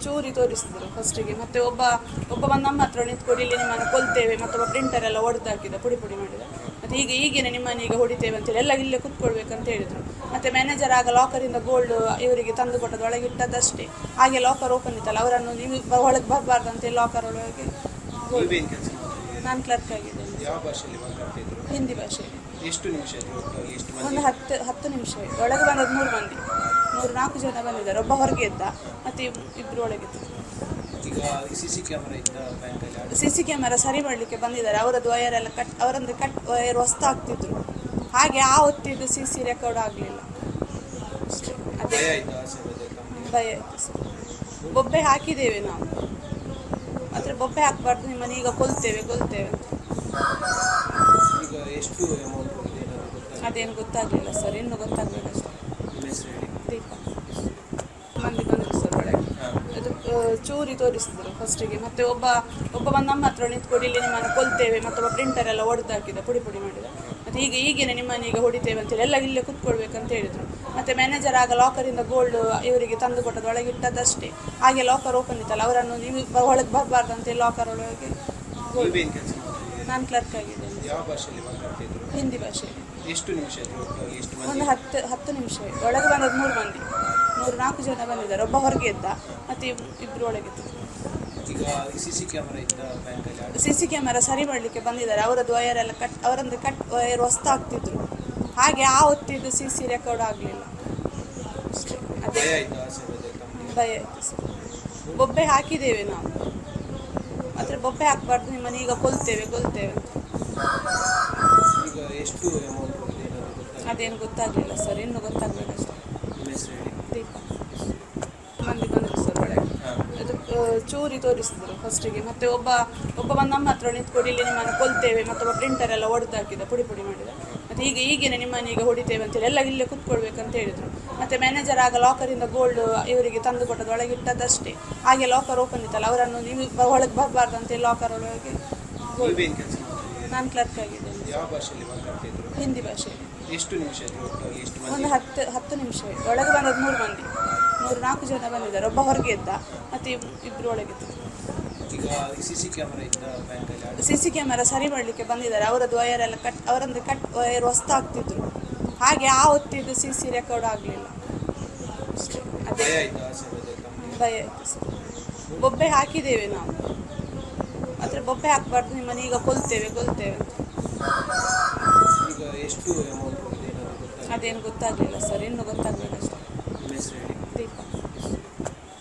ಚೂರಿ ತೋರಿಸಿದ್ರು ಫಸ್ಟಿಗೆ. ಮತ್ತೆ ಒಬ್ಬ ಬಂದು ನಮ್ಮ ಹತ್ರ ನಿಂತ್ಕೊಂಡು ಇಲ್ಲಿ ನಿಮ್ಮನ್ನು ಕೊಲ್ತೇವೆ, ಮತ್ತೊಬ್ಬ ಪ್ರಿಂಟರ್ ಎಲ್ಲ ಹೊಡೆದಾಕಿದ, ಪುಡಿ ಮಾಡಿದ. ಮತ್ತೆ ಈಗೇನೆ ನಿಮ್ಮನ್ನು ಈಗ ಹೊಡಿತೇವೆ ಅಂತೇಳಿ ಎಲ್ಲ ಇಲ್ಲೇ ಕುತ್ಕೊಳ್ಬೇಕಂತ ಹೇಳಿದ್ರು. ಮತ್ತೆ ಮ್ಯಾನೇಜರ್ ಆಗ ಲಾಕರಿಂದ ಗೋಲ್ಡ್ ಇವರಿಗೆ ತಂದು ಕೊಟ್ಟದ್ದು, ಒಳಗೆ ಇಟ್ಟದ್ದಷ್ಟೇ. ಹಾಗೆ ಲಾಕರ್ ಓಪನ್ ಇತ್ತಲ್ಲ, ಅವರನ್ನು ನೀವು ಒಳಗೆ ಬರಬಾರ್ದು ಅಂತೇಳಿ ಲಾಕರ್ ಒಳಗೆ. ನಾನು ಕ್ಲರ್ಕ್ ಆಗಿದ್ದೇನೆ. ಯಾವ ಭಾಷೆಯಲ್ಲಿ ಮಾತಾಡ್ತಿದ್ರು? ಹಿಂದಿ ಭಾಷೆಯಲ್ಲಿ. ಎಷ್ಟು ನಿಮಿಷ? ಒಂದು 10 ನಿಮಿಷ. ಒಳಗೆ ಬಂದದ್ದು 3 ಮಂದಿ, 4 ಜನ ಬಂದಿದ್ದಾರೆ. ಒಬ್ಬ ಹೊರಗೆ ಇದ್ದ, ಮತ್ತೆ ಇಬ್ಬರು ಒಳಗಿದ್ದು. ಈಗ ಸಿಸಿ ಕ್ಯಾಮರಾ ಇದ್ದ ಬ್ಯಾಂಕಲ್ಲಿ? ಸಿಸಿ ಕ್ಯಾಮರಾ ಸರಿ ಮಾಡಲಿಕ್ಕೆ ಬಂದಿದ್ದಾರೆ. ಅವರದ್ದು ವಯರ್ ಎಲ್ಲ ಅವರದ್ದು ವಯರ್ ಹೊಸ್ತಾಗ್ತಿದ್ರು. ಹಾಗೆ ಆ ಹೊತ್ತಿದ್ದು ಸಿಸಿ ರೆಕಾರ್ಡ್ ಆಗಲಿಲ್ಲ. ಭಯ ಆಯ್ತು ಸರ್. ಬೊಬ್ಬೆ ಹಾಕಿದ್ದೇವೆ ನಾವು, ಆದರೆ ಬೊಬ್ಬೆ ಹಾಕಬಾರ್ದು, ನಿಮ್ಮನ್ನು ಈಗ ಕೊಲ್ತೇವೆ ಅಂತ. ಈಗ ಎಷ್ಟು ಅಮೌಂಟ್ ಅದೇನು ಗೊತ್ತಾಗಲಿಲ್ಲ ಸರ್, ಇನ್ನೂ ಗೊತ್ತಾಗಬೇಕಷ್ಟೆ. ದೀಪ ಮಂದಿ ಬಂದರು ಸರ್ ಒಳಗೆ. ಅದು ಚೂರಿ ತೋರಿಸಿದ್ರು ಫಸ್ಟಿಗೆ. ಮತ್ತೆ ಒಬ್ಬ ಬಂದು ನಮ್ಮ ಹತ್ರ ನಿಂತ್ಕೊಂಡು ಇಲ್ಲಿ ನಿಮ್ಮನ್ನು ಕೊಲ್ತೇವೆ, ಮತ್ತೊಬ್ಬ ಪ್ರಿಂಟರ್ ಎಲ್ಲ ಹೊಡೆದಾಕಿದ, ಪುಡಿ ಮಾಡಿದ. ಮತ್ತೆ ಈಗೇನೆ ನಿಮ್ಮನ್ನು ಈಗ ಹೊಡಿತೇವೆ ಅಂತೇಳಿ ಎಲ್ಲ ಇಲ್ಲೇ ಕುತ್ಕೊಳ್ಬೇಕಂತ ಹೇಳಿದ್ರು. ಮತ್ತೆ ಮ್ಯಾನೇಜರ್ ಆಗ ಲಾಕರಿಂದ ಗೋಲ್ಡ್ ಇವರಿಗೆ ತಂದು ಕೊಟ್ಟದ್ದು, ಒಳಗೆ ಇಟ್ಟದ್ದಷ್ಟೇ. ಹಾಗೆ ಲಾಕರ್ ಓಪನ್ ಇತ್ತಲ್ಲ, ಅವರನ್ನು ನೀವು ಒಳಗೆ ಬರಬಾರ್ದು ಅಂತೇಳಿ ಲಾಕರ್ ಒಳಗೆ. ನಾನು ಕ್ಲರ್ಕ್ ಆಗಿದ್ದೇನೆ. ಯಾವ ಭಾಷೆಯಲ್ಲಿ ಮಾತಾಡ್ತಿದ್ರು? ಹಿಂದಿ ಭಾಷೆಯಲ್ಲಿ. ಎಷ್ಟು ನಿಮಿಷ? ಒಂದು 10 ನಿಮಿಷ. ಒಳಗೆ ಬಂದದ್ದು 3 ಮಂದಿ, 4 ಜನ ಬಂದಿದ್ದಾರೆ. ಒಬ್ಬ ಹೊರಗೆ ಇದ್ದ, ಮತ್ತೆ ಇಬ್ಬರು ಒಳಗಿದ್ದು. ಈಗ ಸಿಸಿ ಕ್ಯಾಮರಾ ಇದ್ದ ಬ್ಯಾಂಕಲ್ಲಿ? ಸಿಸಿ ಕ್ಯಾಮರಾ ಸರಿ ಮಾಡಲಿಕ್ಕೆ ಬಂದಿದ್ದಾರೆ. ಅವರದ್ದು ವಯರ್ ಎಲ್ಲ ಅವರದ್ದು ವಯರ್ ಹೊಸ್ತಾಗ್ತಿದ್ರು. ಹಾಗೆ ಆ ಹೊತ್ತಿದ್ದು ಸಿಸಿ ರೆಕಾರ್ಡ್ ಆಗಲಿಲ್ಲ. ಭಯ ಆಯ್ತು ಸರ್. ಬೊಬ್ಬೆ ಹಾಕಿದ್ದೇವೆ ನಾವು, ಆದರೆ ಬೊಬ್ಬೆ ಹಾಕಬಾರ್ದು, ನಿಮ್ಮನ್ನು ಈಗ ಕೊಲ್ತೇವೆ ಅಂತ. ಈಗ ಎಷ್ಟು ಅಮೌಂಟ್ ಅದೇನು ಗೊತ್ತಾಗಲಿಲ್ಲ ಸರ್, ಇನ್ನೂ ಗೊತ್ತಾಗಬೇಕಷ್ಟೆ. ದೀಪ ಮಂದಿ ಬಂದರು ಸರ್ ಒಳಗೆ. ಅದು ಚೂರಿ ತೋರಿಸಿದ್ರು ಫಸ್ಟಿಗೆ. ಮತ್ತೆ ಒಬ್ಬ ಬಂದು ನಮ್ಮ ಹತ್ರ ನಿಂತ್ಕೊಂಡು ಇಲ್ಲಿ ನಿಮ್ಮನ್ನು ಕೊಲ್ತೇವೆ, ಮತ್ತೊಬ್ಬ ಪ್ರಿಂಟರ್ ಎಲ್ಲ ಹೊಡೆದಾಕಿದ, ಪುಡಿ ಮಾಡಿದ. ಮತ್ತೆ ಈಗೇನೆ ನಿಮ್ಮನ್ನು ಈಗ ಹೊಡಿತೇವೆ ಅಂತೇಳಿ ಎಲ್ಲ ಇಲ್ಲೇ ಕುತ್ಕೊಳ್ಬೇಕಂತ ಹೇಳಿದ್ರು. ಮತ್ತೆ ಮ್ಯಾನೇಜರ್ ಆಗ ಲಾಕರಿಂದ ಗೋಲ್ಡ್ ಇವರಿಗೆ ತಂದು ಕೊಟ್ಟದ್ದು, ಒಳಗೆ ಇಟ್ಟದ್ದಷ್ಟೇ. ಹಾಗೆ ಲಾಕರ್ ಓಪನ್ ಇತ್ತಲ್ಲ, ಅವರನ್ನು ನೀವು ಒಳಗೆ ಬರಬಾರ್ದು ಅಂತೇಳಿ ಲಾಕರ್ ಒಳಗೆ. ನಾನು ಕ್ಲರ್ಕ್ ಆಗಿದ್ದೇನೆ. ಯಾವ ಭಾಷೆಯಲ್ಲಿ ಮಾತಾಡ್ತಿದ್ರು? ಹಿಂದಿ ಭಾಷೆಯಲ್ಲಿ. ಎಷ್ಟು ನಿಮಿಷ? ಒಂದು 10 ನಿಮಿಷ. ಒಳಗೆ ಬಂದದ್ದು 3 ಮಂದಿ, 4 ಜನ ಬಂದಿದ್ದಾರೆ. ಒಬ್ಬ ಹೊರಗೆ ಇದ್ದ, ಮತ್ತೆ ಇಬ್ಬರು ಒಳಗಿದ್ದು. ಈಗ ಸಿಸಿ ಕ್ಯಾಮರಾ ಇದ್ದ ಬ್ಯಾಂಕಲ್ಲಿ? ಸಿಸಿ ಕ್ಯಾಮರಾ ಸರಿ ಮಾಡಲಿಕ್ಕೆ ಬಂದಿದ್ದಾರೆ. ಅವರದ್ದು ವಯರ್ ಎಲ್ಲ ಅವರದ್ದು ವಯರ್ ಹೊಸ್ತಾಗ್ತಿದ್ರು. ಹಾಗೆ ಆ ಹೊತ್ತಿದ್ದು ಸಿಸಿ ರೆಕಾರ್ಡ್ ಆಗಲಿಲ್ಲ. ಭಯ ಆಯ್ತು ಸರ್. ಬೊಬ್ಬೆ ಹಾಕಿದ್ದೇವೆ ನಾವು, ಆದರೆ ಬೊಬ್ಬೆ ಹಾಕಬಾರ್ದು, ನಿಮ್ಮನ್ನು ಈಗ ಕೊಲ್ತೇವೆ ಅಂತ. ಈಗ ಎಷ್ಟು ಅಮೌಂಟ್ ಅದೇನು ಗೊತ್ತಾಗಲಿಲ್ಲ ಸರ್, ಇನ್ನೂ ಗೊತ್ತಾಗಬೇಕಷ್ಟೆ.